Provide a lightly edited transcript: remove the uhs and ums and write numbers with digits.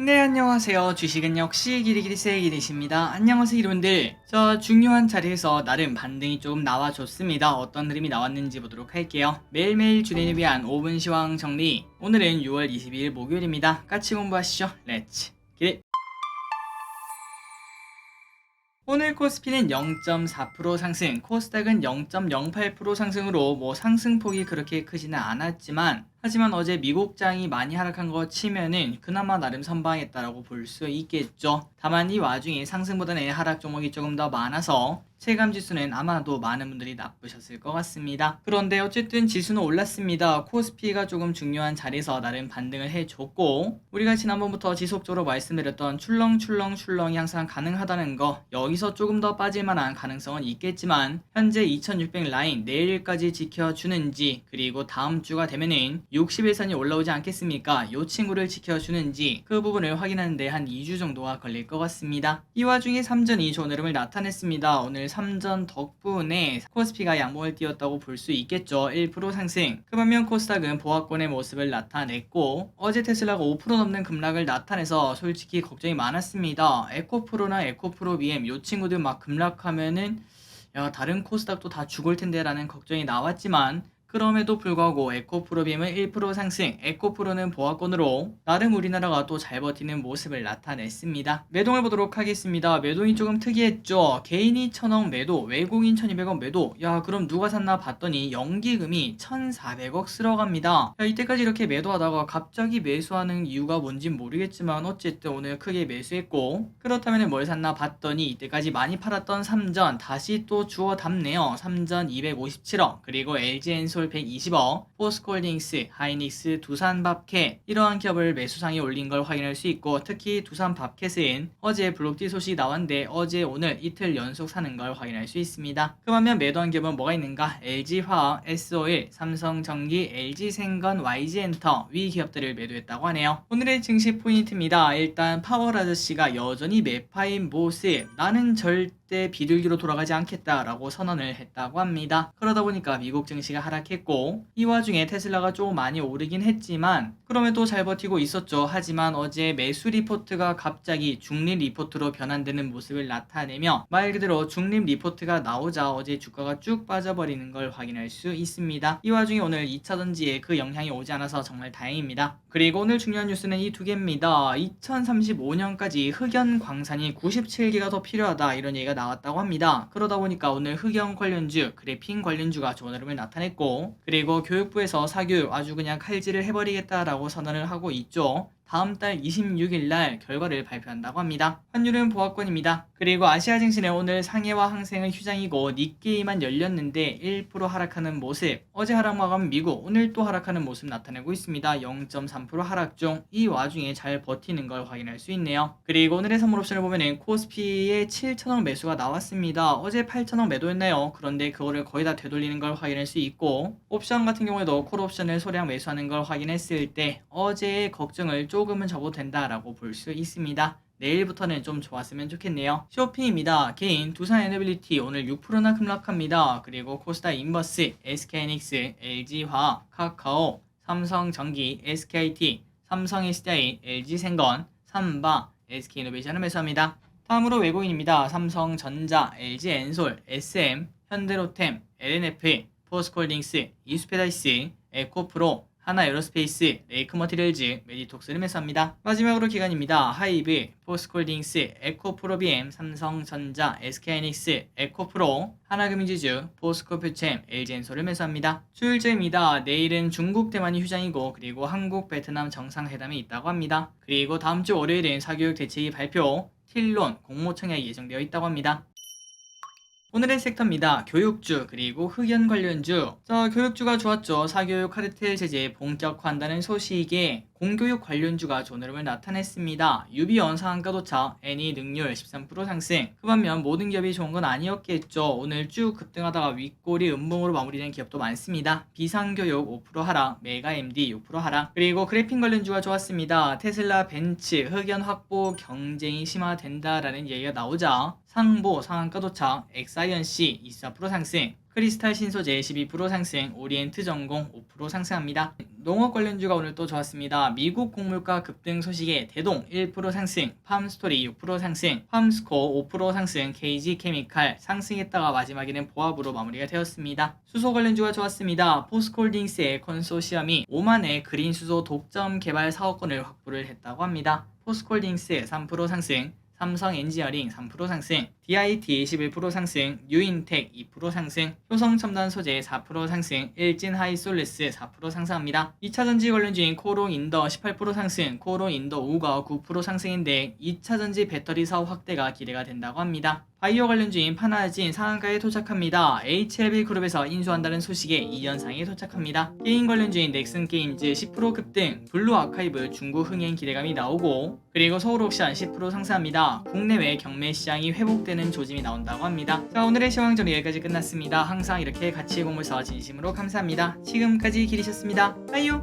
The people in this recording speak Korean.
네, 안녕하세요. 주식은 역시 기리기리세의 기리십니다. 안녕하세요, 여러분들. 중요한 자리에서 나름 반등이 조금 나와줬습니다. 어떤 흐름이 나왔는지 보도록 할게요. 매일매일 주린을 위한 5분 시황 정리. 오늘은 6월 22일 목요일입니다. 같이 공부하시죠. 렛츠 기릿! 오늘 코스피는 0.4% 상승, 코스닥은 0.08% 상승으로 상승폭이 그렇게 크지는 않았지만, 하지만 어제 미국장이 많이 하락한 거 치면은 그나마 나름 선방했다라고 볼 수 있겠죠. 다만 이 와중에 상승보다는 하락 종목이 조금 더 많아서 체감지수는 아마도 많은 분들이 나쁘셨을 것 같습니다. 그런데 어쨌든 지수는 올랐습니다. 코스피가 조금 중요한 자리에서 나름 반등을 해줬고, 우리가 지난번부터 지속적으로 말씀드렸던 출렁출렁출렁이 항상 가능하다는 거, 여기서 조금 더 빠질 만한 가능성은 있겠지만 현재 2600 라인 내일까지 지켜주는지, 그리고 다음 주가 되면은 60일선이 올라오지 않겠습니까? 요 친구를 지켜주는지 그 부분을 확인하는데 한 2주 정도가 걸릴 것 같습니다. 이 와중에 삼전이 좋은 흐름을 나타냈습니다. 오늘 삼전 덕분에 코스피가 양봉을 띄웠다고 볼 수 있겠죠. 1% 상승. 그 반면 코스닥은 보합권의 모습을 나타냈고, 어제 테슬라가 5% 넘는 급락을 나타내서 솔직히 걱정이 많았습니다. 에코프로나 에코프로 BM 요 친구들 막 급락하면은 야, 다른 코스닥도 다 죽을 텐데 라는 걱정이 나왔지만, 그럼에도 불구하고 에코프로빔은 1% 상승, 에코프로는 보합권으로 나름 우리나라가 또 잘 버티는 모습을 나타냈습니다. 매동을 보도록 하겠습니다. 매동이 조금 특이했죠. 개인이 1000억 매도, 외국인 1200억 매도. 야, 그럼 누가 샀나 봤더니 연기금이 1400억 쓸어갑니다. 야, 이때까지 이렇게 매도하다가 갑자기 매수하는 이유가 뭔진 모르겠지만 어쨌든 오늘 크게 매수했고, 그렇다면 뭘 샀나 봤더니 이때까지 많이 팔았던 삼전 다시 또 주워 담네요. 삼전 257억, 그리고 LG엔솔 120억, 포스코홀딩스, 하이닉스, 두산밥켓, 이러한 기업을 매수상에 올린 걸 확인할 수 있고, 특히 두산밥켓은 어제 블록디 소식이 나왔는데 어제 오늘 이틀 연속 사는 걸 확인할 수 있습니다. 그 반면 매도한 기업은 뭐가 있는가? LG화학, S-오일, 삼성전기, LG생건, YG엔터 위 기업들을 매도했다고 하네요. 오늘의 증시 포인트입니다. 일단 파월 아저씨가 여전히 매파인 모습, 나는 절대 비둘기로 돌아가지 않겠다라고 선언을 했다고 합니다. 그러다 보니까 미국 증시가 하락했고, 이 와중에 테슬라가 좀 많이 오르긴 했지만 그럼에도 잘 버티고 있었죠. 하지만 어제 매수 리포트가 갑자기 중립 리포트로 변환되는 모습을 나타내며 말 그대로 중립 리포트가 나오자 어제 주가가 쭉 빠져버리는 걸 확인할 수 있습니다. 이 와중에 오늘 2차전지에 그 영향이 오지 않아서 정말 다행입니다. 그리고 오늘 중요한 뉴스는 이 두 개입니다. 2035년까지 흑연 광산이 97개가 더 필요하다, 이런 얘기가 나왔다고 합니다. 그러다 보니까 오늘 흑연 관련주, 그래핀 관련주가 좋은 흐름을 나타냈고, 그리고 교육부에서 사교육 아주 그냥 칼질을 해버리겠다라고 선언을 하고 있죠. 다음 달 26일 날 결과를 발표한다고 합니다. 환율은 보합권입니다. 그리고 아시아 증시는 오늘 상해와 항생은 휴장이고 니케이만 열렸는데 1% 하락하는 모습. 어제 하락 마감 미국, 오늘 또 하락하는 모습 나타내고 있습니다. 0.3% 하락 중. 이 와중에 잘 버티는 걸 확인할 수 있네요. 그리고 오늘의 선물 옵션을 보면은 코스피에 7천억 매수가 나왔습니다. 어제 8천억 매도했나요? 그런데 그거를 거의 다 되돌리는 걸 확인할 수 있고, 옵션 같은 경우에도 콜 옵션을 소량 매수하는 걸 확인했을 때 어제의 걱정을 조금은 접어도 된다라고 볼 수 있습니다. 내일부터는 좀 좋았으면 좋겠네요. 쇼핑입니다. 개인 두산에너빌리티 오늘 6%나 급락합니다. 그리고 코스닥 인버스, SK하이닉스, LG화학, 카카오, 삼성전기, SKT, 삼성SDI, LG생건, 삼바, SK이노베이션을 매수합니다. 다음으로 외국인입니다. 삼성전자, LG엔솔, SM, 현대로템, LNF, 포스코홀딩스, 이스페다이스, 에코프로, 하나에어로스페이스, 레이크머티리얼즈, 메디톡스를 매수합니다. 마지막으로 기관입니다. 하이브, 포스코홀딩스, 에코프로비엠, 삼성전자, SK하이닉스, 에코프로, 하나금융지주, 포스코표챔, LG엔솔을 매수합니다. 수요일째입니다. 내일은 중국 대만이 휴장이고, 그리고 한국 베트남 정상회담이 있다고 합니다. 그리고 다음 주 월요일은 사교육 대책위 발표, 틸론, 공모청약이 예정되어 있다고 합니다. 오늘의 섹터입니다. 교육주, 그리고 흑연 관련주. 교육주가 좋았죠. 사교육 카르텔 제재 본격화한다는 소식에 공교육 관련주가 좋은 흐름을 나타냈습니다. 유비원 상한가 도착, 애니 능률 13% 상승. 그 반면 모든 기업이 좋은 건 아니었겠죠. 오늘 쭉 급등하다가 윗골이 음봉으로 마무리된 기업도 많습니다. 비상교육 5% 하락, 메가MD 6% 하락. 그리고 그래핀 관련주가 좋았습니다. 테슬라, 벤츠, 흑연 확보 경쟁이 심화된다라는 얘기가 나오자 상보 상한가 도착, 엑사이언C 24% 상승, 크리스탈 신소재 12% 상승, 오리엔트 전공 5% 상승합니다. 농업 관련주가 오늘 또 좋았습니다. 미국 곡물가 급등 소식에 대동 1% 상승, 팜스토리 6% 상승, 팜스코 5% 상승, KG케미칼 상승했다가 마지막에는 보합으로 마무리가 되었습니다. 수소 관련주가 좋았습니다. 포스코홀딩스의 컨소시엄이 오만의 그린 수소 독점 개발 사업권을 확보를 했다고 합니다. 포스코홀딩스 3% 상승, 삼성 엔지니어링 3% 상승, DIT 11% 상승, 뉴인텍 2% 상승, 효성첨단 소재 4% 상승, 일진하이솔레스 4% 상승합니다. 2차전지 관련주인 코롱인더 18% 상승, 코롱인더 5가 9% 상승인데 2차전지 배터리 사업 확대가 기대가 된다고 합니다. 바이오 관련주인 파나진 상한가에 도착합니다. HLB그룹에서 인수한다는 소식에 2연상에 도착합니다. 게임 관련주인 넥슨게임즈 10% 급등, 블루아카이브 중국 흥행 기대감이 나오고, 그리고 서울옥션 10% 상승합니다. 국내외 경매 시장이 회복되는 조짐이 나온다고 합니다. 자, 오늘의 시황전이 여기까지 끝났습니다. 항상 이렇게 가치공부서 진심으로 감사합니다. 지금까지 기리셨습니다. 빠이요.